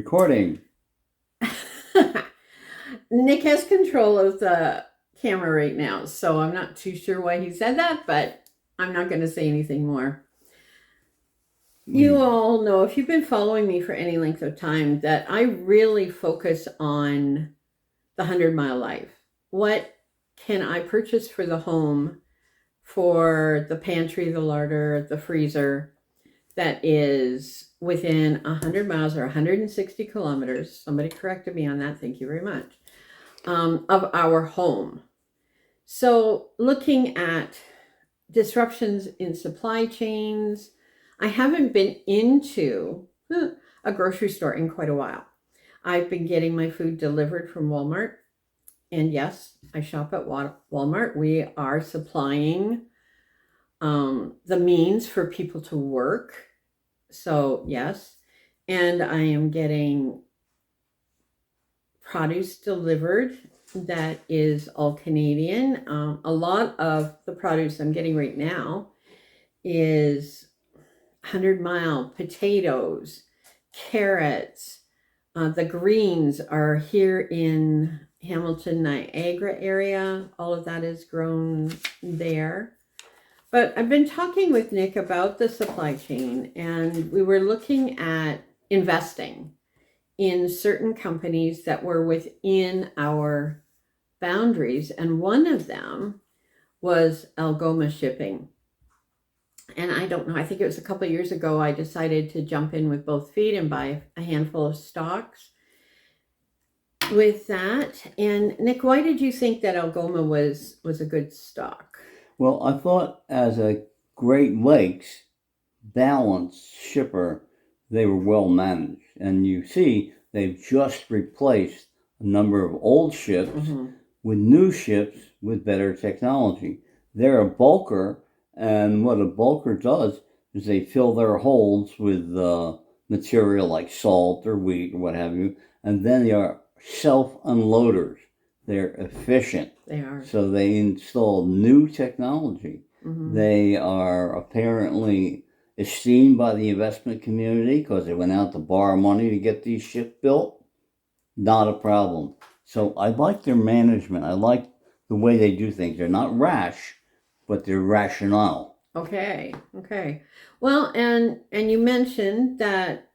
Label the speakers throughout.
Speaker 1: Recording.
Speaker 2: Nick has control of the camera right now, so I'm not too sure why he said that, but I'm not going to say anything more. You all know, if you've been following me for any length of time, that I really focus on the 100-mile life. What can I purchase for the home, for the pantry, the larder, the freezer, that is within 100 miles or 160 kilometers? Somebody corrected me on that. Thank you very much. Of our home. So looking at disruptions in supply chains, I haven't been into a grocery store in quite a while. I've been getting my food delivered from Walmart. And yes, I shop at Walmart. We are supplying the means for people to work. So yes, and I am getting produce delivered that is all Canadian. A lot of the produce I'm getting right now is 100-mile potatoes, carrots. The greens are here in Hamilton, Niagara area. All of that is grown there. But I've been talking with Nick about the supply chain, and we were looking at investing in certain companies that were within our boundaries. And one of them was Algoma Shipping. And I don't know, I think it was a couple of years ago, I decided to jump in with both feet and buy a handful of stocks with that. And Nick, why did you think that Algoma was a good stock?
Speaker 1: Well, I thought as a Great Lakes balanced shipper, they were well managed. And you see, they've just replaced a number of old ships with new ships with better technology. They're a bulker, and what a bulker does is they fill their holds with material like salt or wheat or what have you, and then they are self-unloaders. They're efficient.
Speaker 2: They are.
Speaker 1: So they install new technology. They are apparently esteemed by the investment community because they went out to borrow money to get these ships built. Not a problem. So I like their management. I like the way they do things. They're not rash, but they're rational.
Speaker 2: Okay. Well, and you mentioned that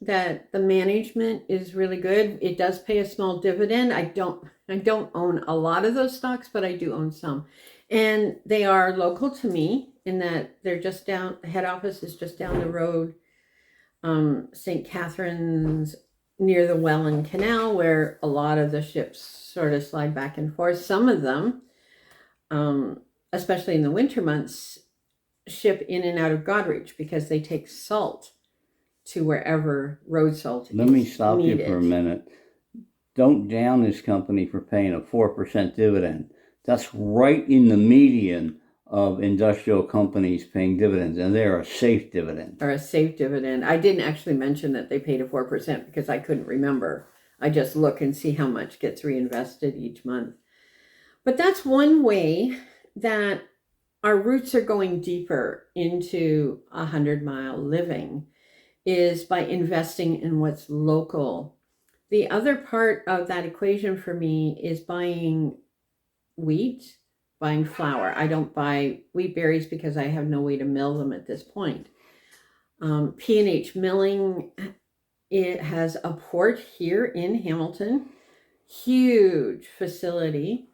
Speaker 2: the management is really good. It does pay a small dividend. I don't own a lot of those stocks, but I do own some. And they are local to me in that they're just down, the head office is just down the road, St. Catharines, near the Welland Canal, where a lot of the ships sort of slide back and forth. Some of them, especially in the winter months, ship in and out of Goderich because they take salt to wherever road salt is.
Speaker 1: Let me stop
Speaker 2: needed.
Speaker 1: you for a minute. Don't down this company for paying a 4% dividend. That's right in the median of industrial companies paying dividends, and they're a safe dividend.
Speaker 2: Or a safe dividend. I didn't actually mention that they paid a 4% because I couldn't remember. I just look and see how much gets reinvested each month. But that's one way that our roots are going deeper into 100-mile living, is by investing in what's local. The other part of that equation for me is buying wheat, buying flour. I don't buy wheat berries because I have no way to mill them at this point. P&H Milling, it has a port here in Hamilton, huge facility.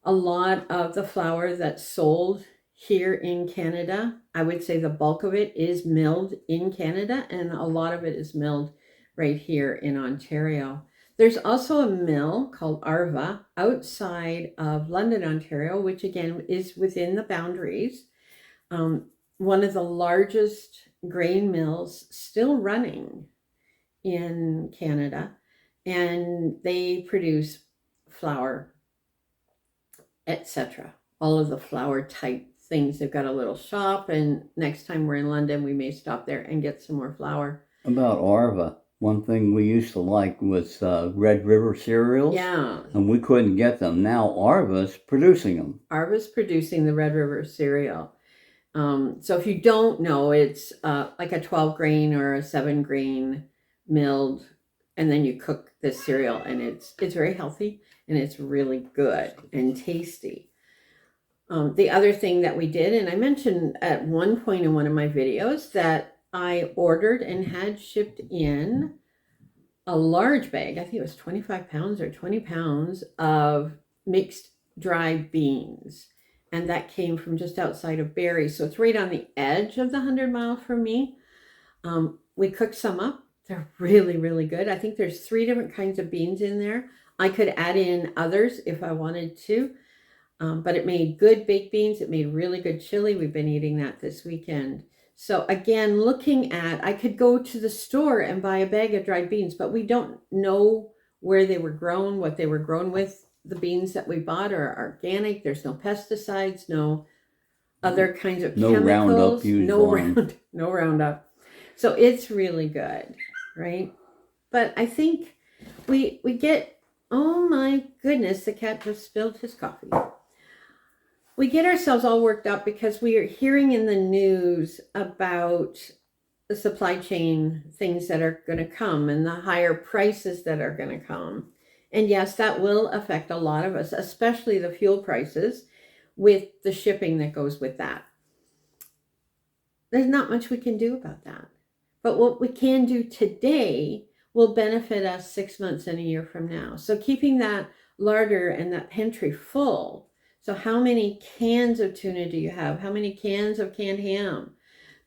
Speaker 2: A lot of the flour that's sold here in Canada, I would say the bulk of it is milled in Canada, and a lot of it is milled right here in Ontario. There's also a mill called Arva outside of London, Ontario, which again is within the boundaries. One of the largest grain mills still running in Canada, and they produce flour, etc. All of the flour type things. They've got a little shop, and next time we're in London, we may stop there and get some more flour.
Speaker 1: About Arva, one thing we used to like was Red River cereals.
Speaker 2: Yeah.
Speaker 1: And we couldn't get them. Now Arva's producing them.
Speaker 2: Arva's producing the Red River cereal. So if you don't know, it's like a 12 grain or a 7 grain milled, and then you cook this cereal, and it's very healthy and it's really good and tasty. The other thing that we did, and I mentioned at one point in one of my videos, that I ordered and had shipped in a large bag, I think it was 25 pounds or 20 pounds of mixed dry beans. And that came from just outside of Barrie. So it's right on the edge of the 100 mile from me. We cooked some up. They're really, really good. I think there's 3 different kinds of beans in there. I could add in others if I wanted to. But it made good baked beans. It made really good chili. We've been eating that this weekend. So again, looking at, I could go to the store and buy a bag of dried beans, but we don't know where they were grown, what they were grown with. The beans that we bought are organic. There's no pesticides, no other kinds of
Speaker 1: No
Speaker 2: chemicals.
Speaker 1: Roundup used on them.
Speaker 2: No Roundup. So it's really good, right? But I think we get, oh my goodness, the cat just spilled his coffee. We get ourselves all worked up because we are hearing in the news about the supply chain things that are going to come and the higher prices that are going to come. And yes, that will affect a lot of us, especially the fuel prices with the shipping that goes with that. There's not much we can do about that. But what we can do today will benefit us 6 months and a year from now. So keeping that larder and that pantry full. So how many cans of tuna do you have? How many cans of canned ham?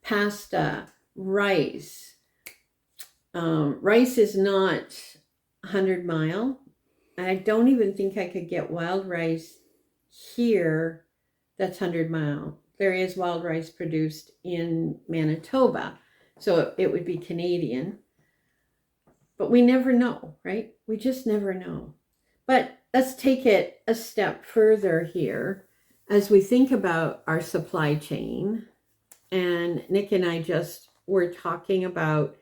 Speaker 2: Pasta, rice. Rice is not 100 mile. And I don't even think I could get wild rice here that's 100 mile. There is wild rice produced in Manitoba. So it would be Canadian. But we never know, right? We just never know. But let's take it a step further here as we think about our supply chain. And Nick and I just were talking about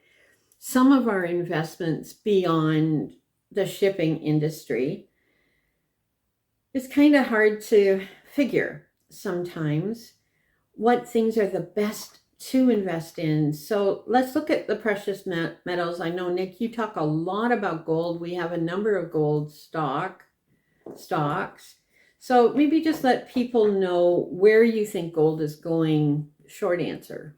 Speaker 2: some of our investments beyond the shipping industry. It's kind of hard to figure sometimes what things are the best to invest in. So let's look at the precious metals. I know, Nick, you talk a lot about gold. We have a number of gold stocks. So maybe just let people know where you think gold is going. Short answer.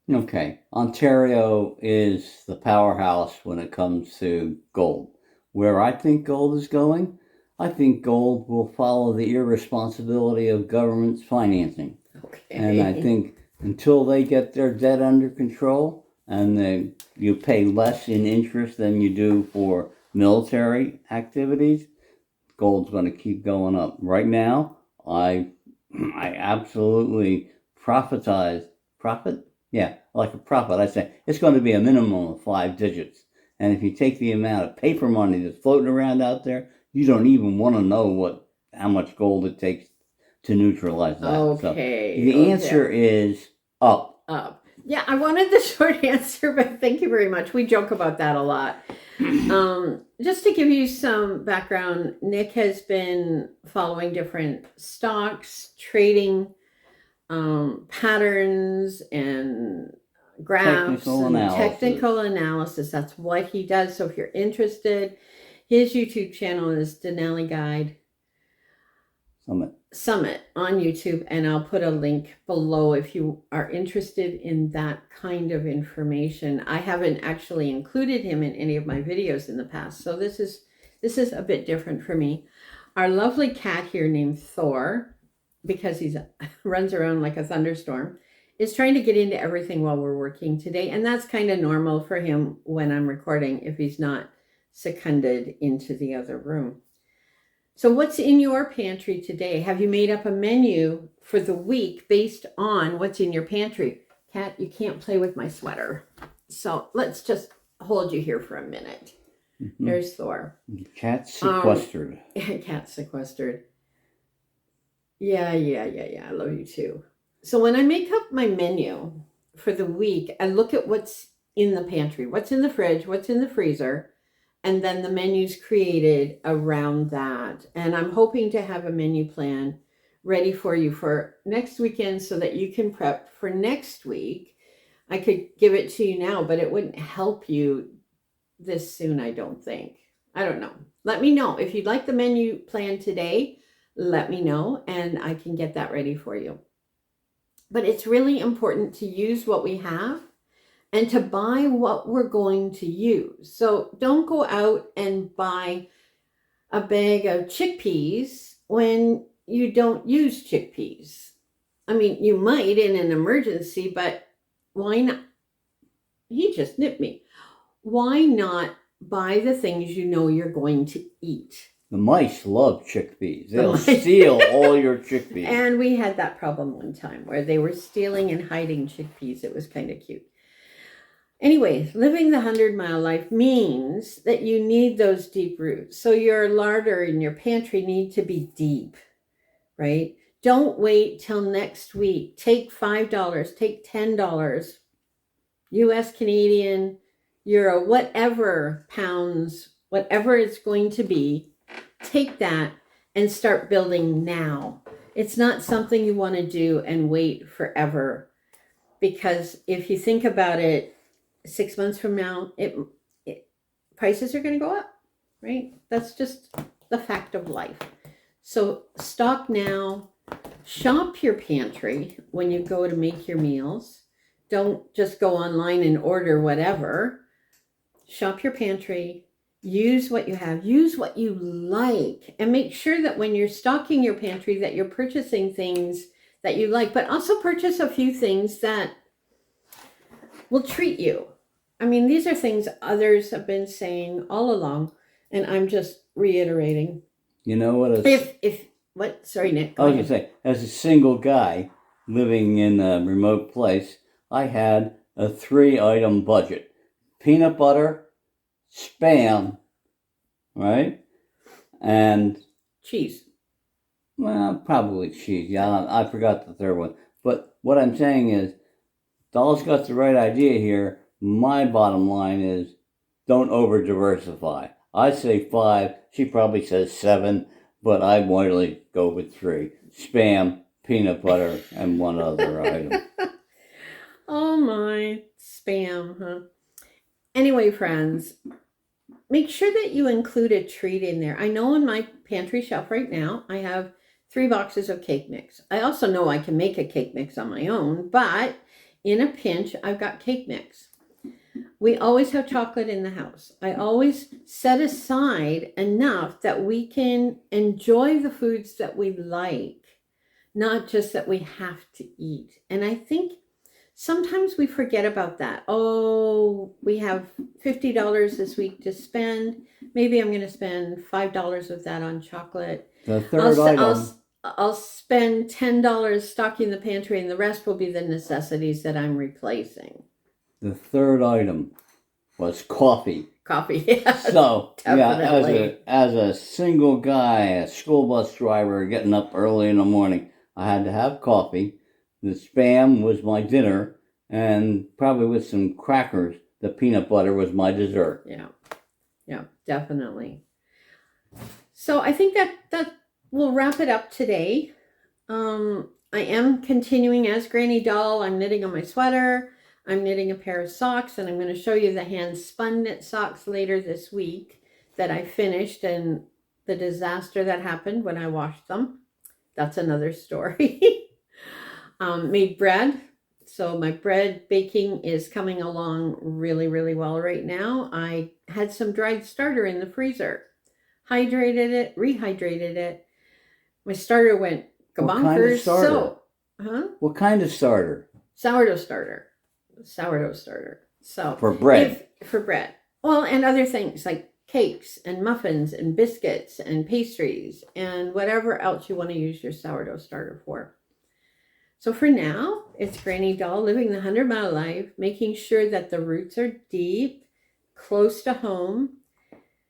Speaker 1: Okay. Ontario is the powerhouse when it comes to gold. Where I think gold is going, I think gold will follow the irresponsibility of government's financing.
Speaker 2: Okay.
Speaker 1: And I think until they get their debt under control and you pay less in interest than you do for military activities, gold's going to keep going up. Right now, I absolutely profit? Yeah, like a profit. I say it's going to be a minimum of 5 digits. And if you take the amount of paper money that's floating around out there, you don't even want to know how much gold it takes to neutralize that.
Speaker 2: Okay.
Speaker 1: So the answer is up.
Speaker 2: Up. Yeah, I wanted the short answer, but thank you very much. We joke about that a lot. Just to give you some background, Nick has been following different stocks, trading patterns and graphs technical analysis. That's what he does. So if you're interested, his YouTube channel is Denaliguide Summit on YouTube, and I'll put a link below if you are interested in that kind of information. I haven't actually included him in any of my videos in the past, so this is a bit different for me. Our lovely cat here named Thor, because he runs around like a thunderstorm, is trying to get into everything while we're working today, and that's kind of normal for him when I'm recording if he's not seconded into the other room. So what's in your pantry today? Have you made up a menu for the week based on what's in your pantry? Cat, you can't play with my sweater. So let's just hold you here for a minute. Mm-hmm. There's Thor.
Speaker 1: Cat sequestered.
Speaker 2: Cat sequestered. Yeah. I love you too. So when I make up my menu for the week, I look at what's in the pantry, what's in the fridge, what's in the freezer, and then the menu's created around that. And I'm hoping to have a menu plan ready for you for next weekend so that you can prep for next week. I could give it to you now, but it wouldn't help you this soon, I don't think. I don't know. Let me know. If you'd like the menu plan today, let me know and I can get that ready for you. But it's really important to use what we have and to buy what we're going to use. So don't go out and buy a bag of chickpeas when you don't use chickpeas. I mean, you might in an emergency, but why not? He just nipped me. Why not buy the things you know you're going to eat?
Speaker 1: The mice love chickpeas. They'll steal all your chickpeas.
Speaker 2: And we had that problem one time where they were stealing and hiding chickpeas. It was kind of cute. Anyway, living the 100-mile life means that you need those deep roots. So your larder and your pantry need to be deep, right? Don't wait till next week. Take $5, take $10, US, Canadian, Euro, whatever pounds, whatever it's going to be. Take that and start building now. It's not something you want to do and wait forever. Because if you think about it, 6 months from now, prices are going to go up, right? That's just the fact of life. So stock now. Shop your pantry when you go to make your meals. Don't just go online and order whatever. Shop your pantry. Use what you have. Use what you like. And make sure that when you're stocking your pantry that you're purchasing things that you like, but also purchase a few things that will treat you. I mean, these are things others have been saying all along, and I'm just reiterating.
Speaker 1: You know what?
Speaker 2: What? Sorry, Nick.
Speaker 1: I was going to say, as a single guy living in a remote place, I had a 3-item budget. Peanut butter, Spam, right? And
Speaker 2: cheese.
Speaker 1: Well, probably cheese. Yeah, I forgot the third one. But what I'm saying is, Doll's got the right idea here. My bottom line is, don't over diversify. I say 5. She probably says 7, but I widely go with 3. Spam, peanut butter, and one other item.
Speaker 2: Oh my, Spam, huh? Anyway, friends, make sure that you include a treat in there. I know in my pantry shelf right now, I have 3 boxes of cake mix. I also know I can make a cake mix on my own, but in a pinch, I've got cake mix. We always have chocolate in the house. I always set aside enough that we can enjoy the foods that we like, not just that we have to eat. And I think sometimes we forget about that. Oh, we have $50 this week to spend. Maybe I'm going to spend $5 of that on chocolate.
Speaker 1: The third item.
Speaker 2: I'll spend $10 stocking the pantry, and the rest will be the necessities that I'm replacing.
Speaker 1: The third item was coffee.
Speaker 2: Coffee, yeah.
Speaker 1: So,
Speaker 2: definitely.
Speaker 1: as a single guy, a school bus driver, getting up early in the morning, I had to have coffee. The Spam was my dinner, and probably with some crackers, the peanut butter was my dessert.
Speaker 2: Yeah, definitely. So I think that we'll wrap it up today. I am continuing as Granny Doll. I'm knitting on my sweater. I'm knitting a pair of socks, and I'm going to show you the hand spun knit socks later this week that I finished and the disaster that happened when I washed them. That's another story. Made bread. So my bread baking is coming along really, really well right now. I had some dried starter in the freezer. Hydrated it, rehydrated it. My starter went gabonkers.
Speaker 1: What kind of starter? What kind of starter?
Speaker 2: Sourdough starter. So
Speaker 1: for bread.
Speaker 2: For bread. Well, and other things like cakes and muffins and biscuits and pastries and whatever else you want to use your sourdough starter for. So for now, it's Granny Doll living the 100-mile life, making sure that the roots are deep, close to home.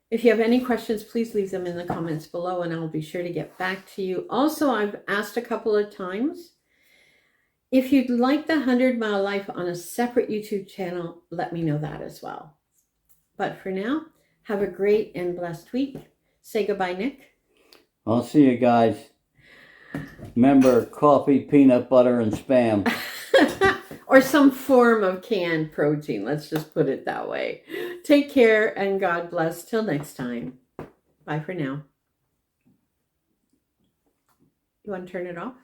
Speaker 2: If you have any questions, please leave them in the comments below and I'll be sure to get back to you. Also, I've asked a couple of times, if you'd like the 100-mile life on a separate YouTube channel, let me know that as well. But for now, have a great and blessed week. Say goodbye, Nick.
Speaker 1: I'll see you guys. Remember, coffee, peanut butter, and Spam.
Speaker 2: or some form of canned protein. Let's just put it that way. Take care and God bless. Till next time. Bye for now. You want to turn it off?